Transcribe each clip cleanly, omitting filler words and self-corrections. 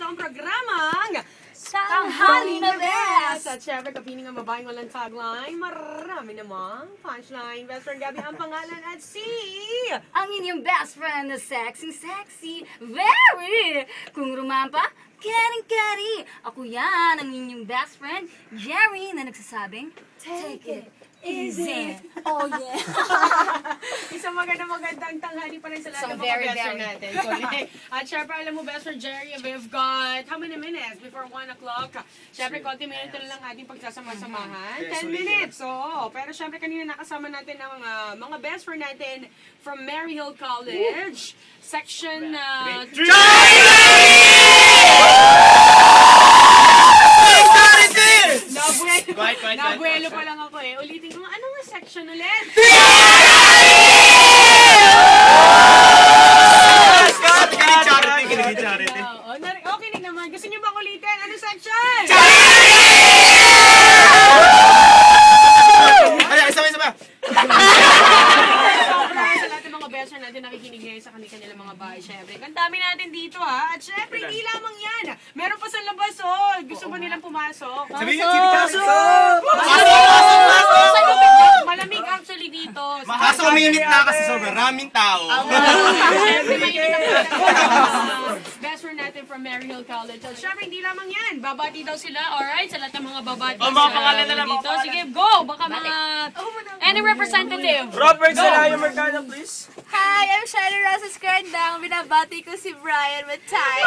ang programang Tanghali na Best! At syempre, kapiling ang babaeng walang tagline, marami namang punchline. Best friend Gabby ang pangalan at ang inyong best friend na sexy, very! Kung rumampa, caring. Ako yan, ang inyong best friend, Jerry, na nagsasabing, take it easy. Oh yeah. Isang magandang tanghali pa rin sa lahat ng mga best friend natin. At syempre, alam mo, best friend Jerry, we've got how many minutes before 1 o'clock? Syempre, konti minuto na lang ating pagsasama-samahan. 10 minutes. Oo. Pero syempre, kanina nakasama natin ang mga best friend natin from Maryhill College. Section 3. Nabuelo pa lang ako eh. Ulitin ko, ano nga section ulit? Charity! Okay naman. Gusto niyo bang ulitin? Ano section? Isa-isa. Sa lahat ng mga best friend natin nakikinig ngayon sa kanilang mga bahay. Syempre, ang dami natin dito ha. At syempre, hindi lamang yan. Meron pa sa labas oh. Gusto ba nilang pumasok? Sabihin niyo, pasok! Malamig actually dito. Kaso uminit na kasi sobrang raming tao. Syempre, mainit ang best friend natin from Maryhill College. So, syempre, hindi lamang yan. Babati daw sila. Alright, sa lahat ng mga babati. Mga pangalan na lang. Dito. Sige, go! Baka mga any representative. Robert Salayo Mercado, please. Hi, I'm Shelly Rosa Scardang. Binabati ko si Brian Matay.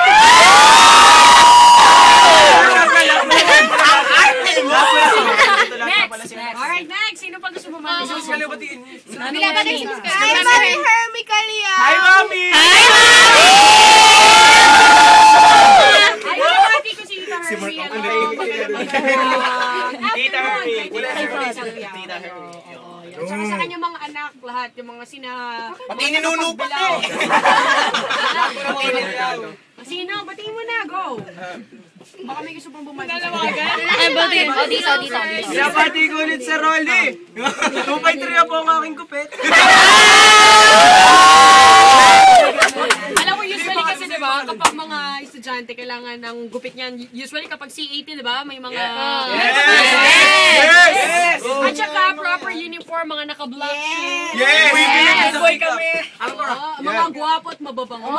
Alright, next. Sino pa gusto mo Binabati ko si Hi, Mami Hermie Calia. Hi, Mami! Binabati ko si Tita Hermie. Tita Hermie. Tita Hermie. Tsaka sa kanyang mga anak, lahat, yung mga Pati ninunupat eh! Sino? Batiin mo na, go! Baka may gusto pang bumati. Ay, bati. Dito. Binabati ko ulit sa Rolly! 2.3 po ang aking kupit. Alam mo, usually kasi diba, kapag mga estudyante, kailangan ng gupit niyan. Usually kapag C18, diba, may mga... Yes! At saka proper uniform, mga naka-black shoes. Yes! Boy kami. Mga gwapo at mababango.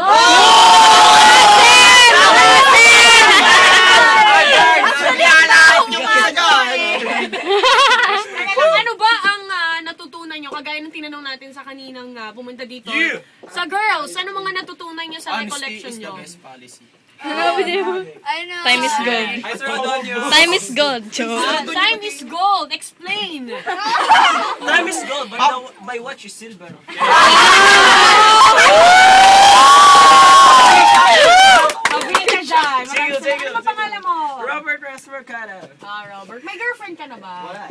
Ano ba ang natutunan nyo? Kagaya ng tinanong natin sa kaninang pumunta dito. Sa girls, ano mga natutunan nyo sa recollection nyo? Time is gold. Time is gold, Joe. Time is gold. Explain. Time is gold, but my watch is silver. Mabuhay ka dyan. Sige. Ano ba pangalan mo? Robert Ras Mercado. Robert. May girlfriend ka na ba?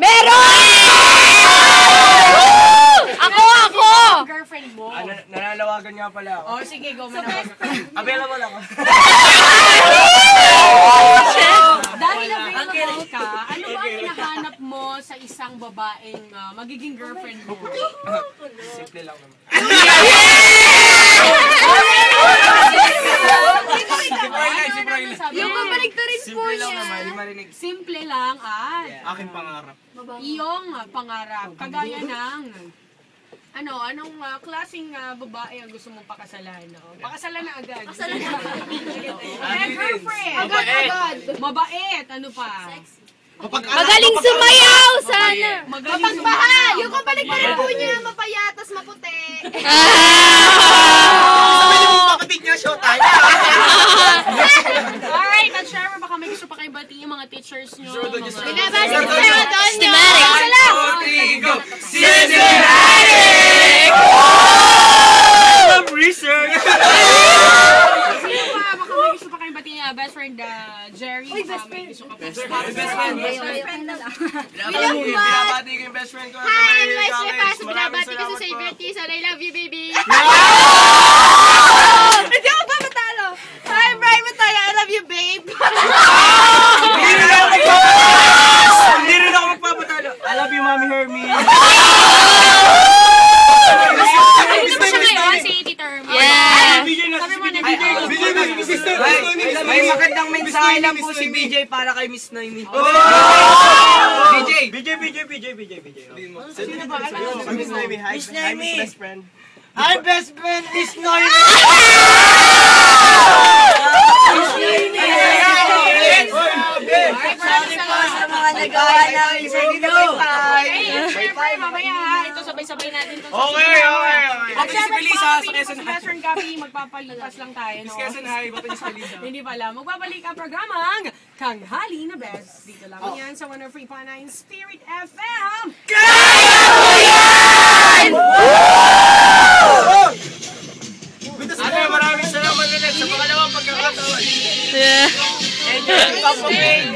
Ako! Girlfriend mo? Nananawagan nga pala ako. Oh, sige, go mo na. Available ako. Dahil available ka, ano ba ang hinahanap mo sa isang babaeng magiging girlfriend mo? Simple lang naman. Yung kabaligtarin po Simple lang niya. naman, hindi marinig. Simple lang at Aking pangarap. iyong pangarap. Kagaya ng anong klaseng babae ang gusto mong pakasalan? No? Pakasalan na agad. Pakasalan na agad. Girlfriend. Agad. Mabait. Ano pa? Magaling sumayaw! Sana! Magaling Mapagmahal! Yung kabaligtarin po niya, mapayatas, maputi. Sabi niyo mga kapatid niya, show time. Alright, at syempre baka may gusto pa kayo batiin yung mga teachers nyo. Binabati ko sa doon nyo. Rodrigo! Research! Sino pa? Baka may gusto pa kayo batiin best friend Jerry. Baka may gusto ka pa. Best friend. William Watt. Binabati ko yung best friend ko. Hi, I'm Leslie Fast. Binabati ko sa Xavier Quezon. I love you, baby. Hindi ako pa matalo. Hi, I'm Brian Mataya. I love you, babe. Hindi rin ako magpapatalo. I love you, Mami Hermie. Gusto mo siya ngayon si Tita Hermie. Yeah! Sabi mo na Sister! magandang mensahe lang po si BJ para kay Miss Noemi. BJ! Sino ba? Miss Noemi. Hi, Miss best friend. Hi, best friend, Miss Noemi! Sa mga nagawa namin sa inyo. Siyempre, mamaya ito sabay-sabay natin ito. Okay. At syempre, sa Western Copy, magpapalipas lang tayo, no? Hindi pala. Magbabalik ang programang Kanghali na Best. Dito lang yan sa 103.9 Spirit FM. Ate, maraming salamat ulit sa pangalawang pagkakataon. Yeah. Enjoy, Papa Pig!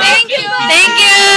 Thank you! Thank you!